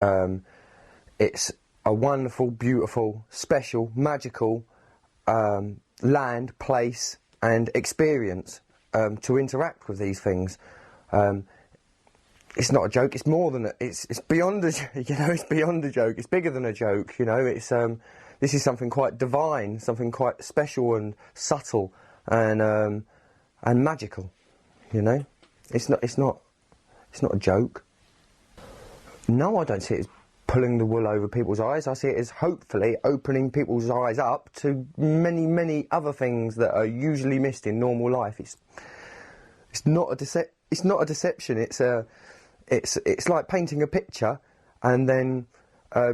It's a wonderful, beautiful, special, magical land, place and experience to interact with these things. It's not a joke. It's more than it's beyond a it's beyond a joke. It's bigger than a joke. It's this is something quite divine, something quite special and subtle and magical. It's not a joke. No, I don't see it as pulling the wool over people's eyes. I see it as hopefully opening people's eyes up to many, many other things that are usually missed in normal life. It's not a deception. It's like painting a picture and then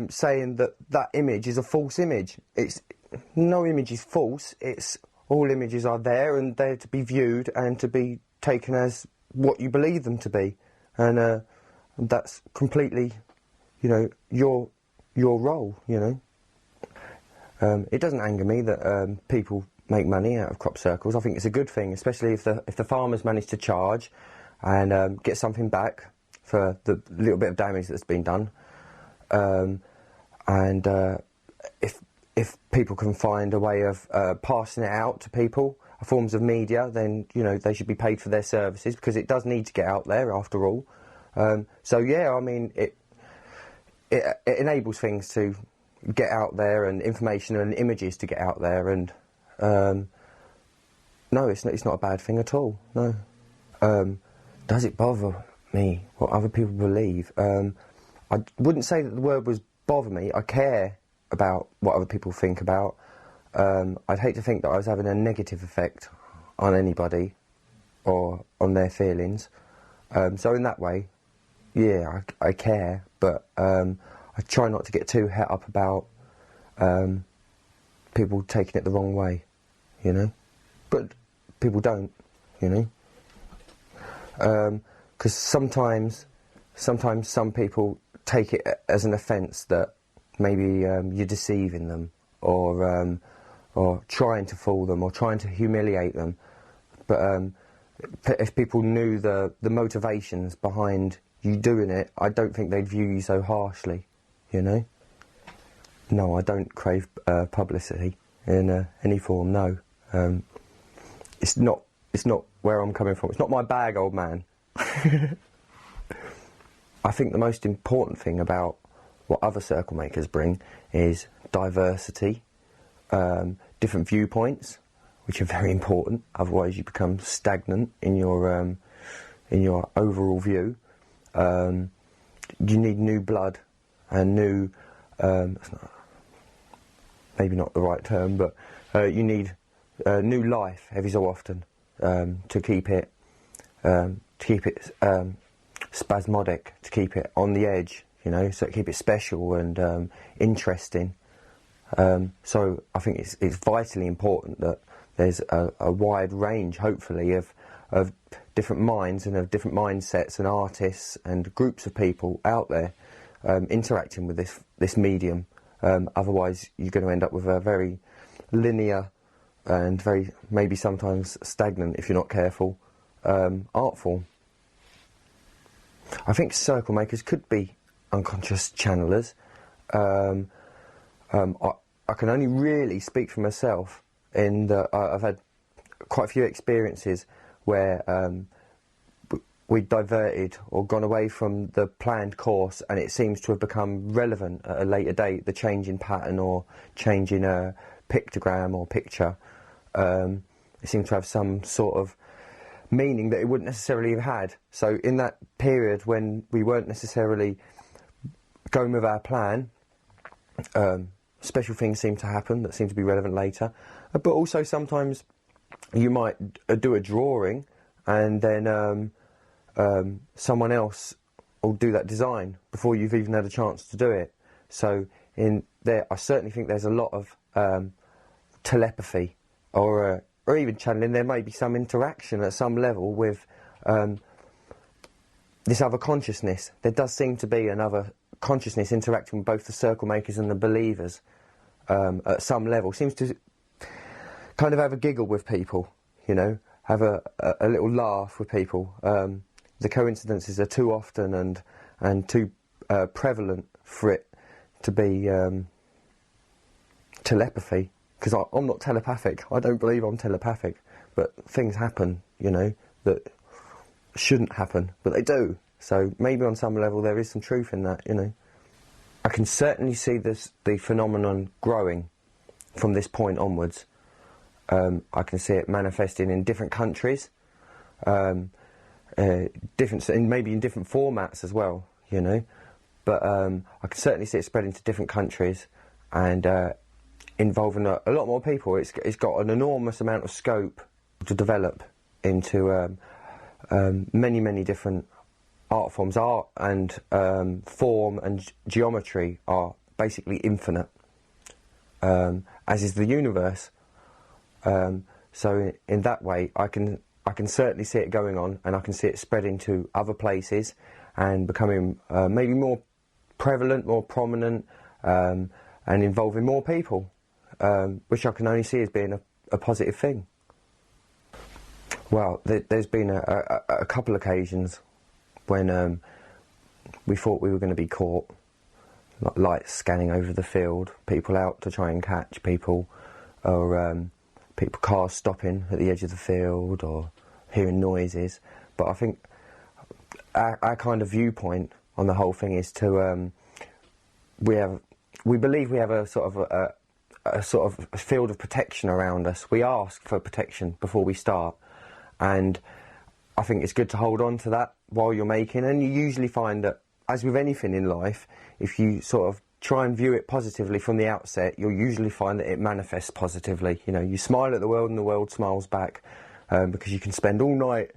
saying that image is a false image. No image is false. All images are there and they're to be viewed and to be taken as what you believe them to be, and that's completely, your role. It doesn't anger me that people make money out of crop circles. I think it's a good thing, especially if the farmers manage to charge and get something back for the little bit of damage that's been done. If people can find a way of passing it out to people, forms of media, then they should be paid for their services, because it does need to get out there after all. So yeah, I mean it enables things to get out there and information and images to get out there, and no, it's not a bad thing at all. No. Does it bother me what other people believe? I wouldn't say that the word was bother me. I care about what other people think about. I'd hate to think that I was having a negative effect on anybody or on their feelings. So in that way, yeah, I care, but I try not to get too het up about people taking it the wrong way, But people don't, because sometimes some people take it as an offence that maybe you're deceiving them, or trying to fool them, or trying to humiliate them. But if people knew the motivations behind you doing it, I don't think they'd view you so harshly, No, I don't crave publicity in any form, no. It's not where I'm coming from. It's not my bag, old man. I think the most important thing about what other circle makers bring is diversity, different viewpoints, which are very important. Otherwise, you become stagnant in your overall view. You need new blood and new, maybe not the right term, but you need new life every so often to keep it spasmodic, to keep it on the edge, so keep it special and interesting. So I think it's vitally important that there's a wide range, hopefully, of different minds and of different mindsets and artists and groups of people out there interacting with this medium. Otherwise, you're going to end up with a very linear and very, maybe sometimes stagnant, if you're not careful, art form. I think circle makers could be unconscious channelers. I can only really speak for myself in that I've had quite a few experiences where we diverted or gone away from the planned course, and it seems to have become relevant at a later date, the change in pattern or change in a pictogram or picture. It seemed to have some sort of meaning that it wouldn't necessarily have had. So in that period when we weren't necessarily going with our plan, special things seem to happen that seem to be relevant later. But also sometimes you might do a drawing and then someone else will do that design before you've even had a chance to do it. So in there, I certainly think there's a lot of telepathy or even channeling. There may be some interaction at some level with this other consciousness. There does seem to be another consciousness interacting with both the circle makers and the believers at some level. Seems to kind of have a giggle with people, have a little laugh with people. The coincidences are too often and too prevalent for it to be telepathy, because I'm not telepathic. I don't believe I'm telepathic, but things happen, you know, that shouldn't happen, but they do. So maybe on some level there is some truth in that, you know. I can certainly see the phenomenon growing from this point onwards. I can see it manifesting in different countries, maybe in different formats as well, you know. But I can certainly see it spreading to different countries and involving a lot more people. It's got an enormous amount of scope to develop into many different art forms. Art and form and geometry are basically infinite, as is the universe. So in that way, I can certainly see it going on, and I can see it spreading to other places and becoming maybe more prevalent, more prominent, and involving more people, which I can only see as being a positive thing. Well, there's been a couple occasions when we thought we were going to be caught, like lights scanning over the field, people out to try and catch people, or cars stopping at the edge of the field, or hearing noises. But I think our kind of viewpoint on the whole thing is to we believe we have a sort of a field of protection around us. We ask for protection before we start, and I think it's good to hold on to that while you're making. And you usually find that, as with anything in life, if you sort of try and view it positively from the outset, you'll usually find that it manifests positively. You know, you smile at the world and the world smiles back, because you can spend all night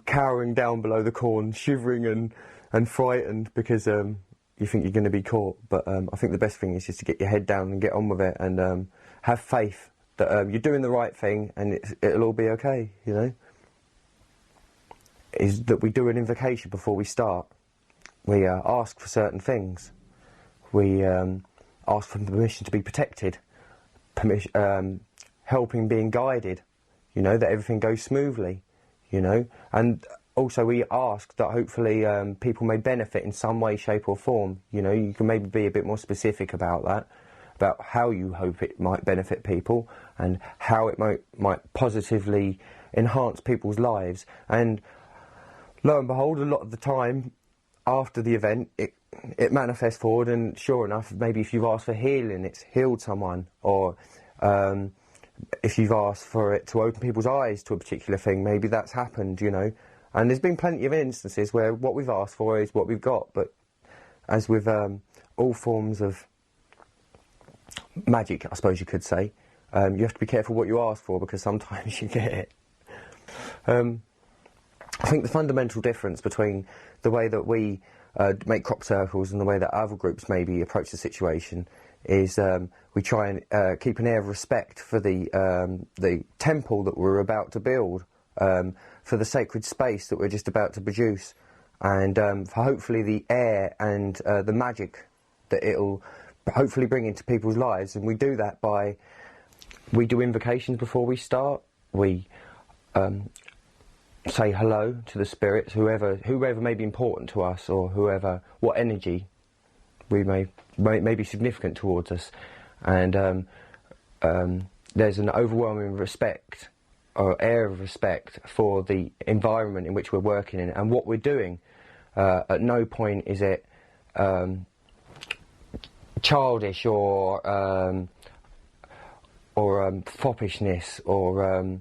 cowering down below the corn, shivering and frightened because you think you're going to be caught. But I think the best thing is just to get your head down and get on with it, and have faith that you're doing the right thing and it'll all be okay, you know. Is that we do an invocation before we start. We ask for certain things. We ask for permission to be protected, helping being guided, you know, that everything goes smoothly, you know. And also we ask that hopefully people may benefit in some way, shape or form. You know, you can maybe be a bit more specific about that, about how you hope it might benefit people and how it might positively enhance people's lives. And lo and behold, a lot of the time after the event, it manifests forward, and sure enough, maybe if you've asked for healing, it's healed someone, or if you've asked for it to open people's eyes to a particular thing, maybe that's happened, you know. And there's been plenty of instances where what we've asked for is what we've got. But as with all forms of magic, I suppose you could say, you have to be careful what you ask for, because sometimes you get it. I think the fundamental difference between the way that we make crop circles and the way that other groups maybe approach the situation is we try and keep an air of respect for the temple that we're about to build, for the sacred space that we're just about to produce, and for hopefully the air and the magic that it'll hopefully bring into people's lives. And we do that by, we do invocations before we start. We say hello to the spirits, whoever may be important to us, or what energy we may be significant towards us. And there's an overwhelming respect, or air of respect, for the environment in which we're working in and what we're doing. At no point is it childish or foppishness, or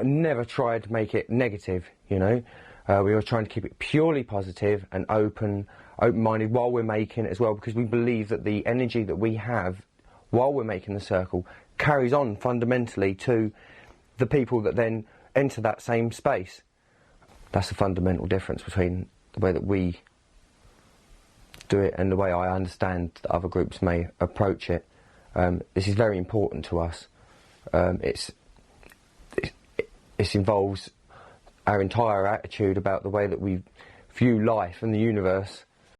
never try to make it negative, you know. We are trying to keep it purely positive and open-minded while we're making it as well, because we believe that the energy that we have while we're making the circle carries on fundamentally to the people that then enter that same space. That's the fundamental difference between the way that we do it and the way I understand that other groups may approach it. This is very important to us. It involves our entire attitude about the way that we view life and the universe,